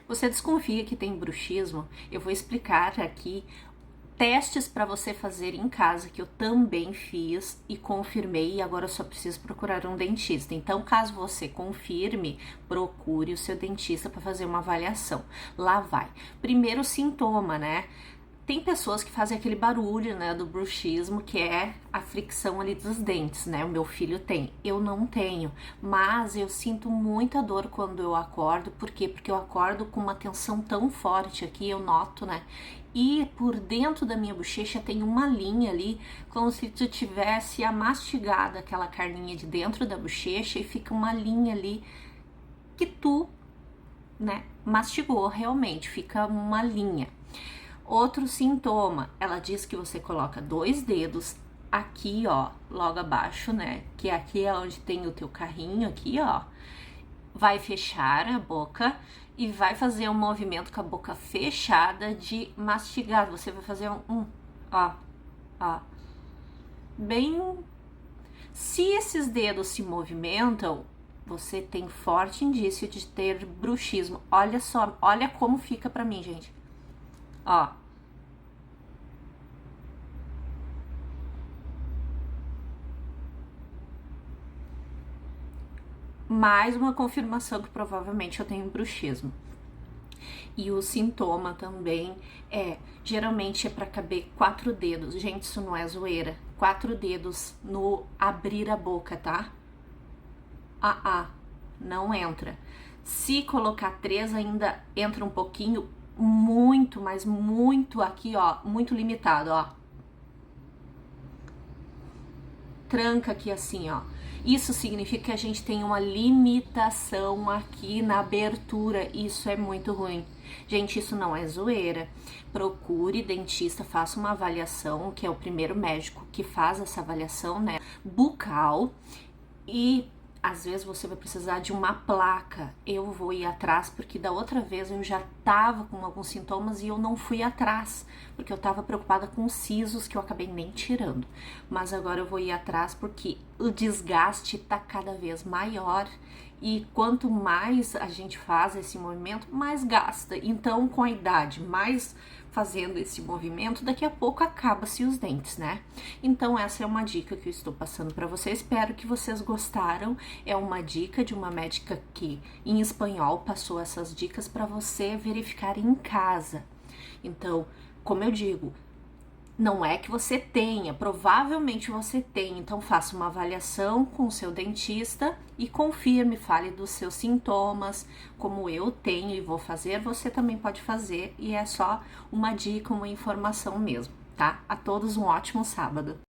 Você desconfia que tem bruxismo? Eu vou explicar aqui testes para você fazer em casa que eu também fiz e confirmei, e agora eu só preciso procurar um dentista. Então, caso você confirme, procure o seu dentista para fazer uma avaliação. Lá vai. Primeiro sintoma, né? Tem pessoas que fazem aquele barulho, né, do bruxismo, que é a fricção ali dos dentes, né? O meu filho tem, eu não tenho, mas eu sinto muita dor quando eu acordo. Por quê? Porque eu acordo com uma tensão tão forte aqui, eu noto, né? E por dentro da minha bochecha tem uma linha ali, como se tu tivesse mastigado aquela carninha de dentro da bochecha e fica uma linha ali que tu, né, mastigou realmente, fica uma linha. Outro sintoma, ela diz que você coloca 2 dedos aqui, ó, logo abaixo, né? Que aqui é onde tem o teu carrinho, aqui, ó. Vai fechar a boca e vai fazer um movimento com a boca fechada de mastigar. Você vai fazer ó, ó. Bem... Se esses dedos se movimentam, você tem forte indício de ter bruxismo. Olha só, olha como fica pra mim, gente. Ó. Mais uma confirmação que provavelmente eu tenho bruxismo. E o sintoma também geralmente é para caber 4 dedos. Gente, isso não é zoeira. 4 dedos no abrir a boca, tá? Não entra. Se colocar 3 ainda entra um pouquinho, muito, mas muito aqui, ó, muito limitado, ó. Tranca aqui assim, ó. Isso significa que a gente tem uma limitação aqui na abertura. Isso é muito ruim. Gente, isso não é zoeira. Procure dentista, faça uma avaliação, que é o primeiro médico que faz essa avaliação, né, bucal. E às vezes você vai precisar de uma placa. Eu vou ir atrás, porque da outra vez eu já tava com alguns sintomas e eu não fui atrás, porque eu tava preocupada com os sisos que eu acabei nem tirando. Mas agora eu vou ir atrás porque o desgaste tá cada vez maior e quanto mais a gente faz esse movimento, mais gasta. Então, com a idade, mais fazendo esse movimento, daqui a pouco acaba-se os dentes, né? Então, essa é uma dica que eu estou passando para vocês. Espero que vocês gostaram. É uma dica de uma médica que, em espanhol, passou essas dicas para você verificar em casa. Então, como eu digo, não é que você tenha, provavelmente você tem, então faça uma avaliação com o seu dentista e confirme, fale dos seus sintomas, como eu tenho e vou fazer, você também pode fazer, e é só uma dica, uma informação mesmo, tá? A todos um ótimo sábado!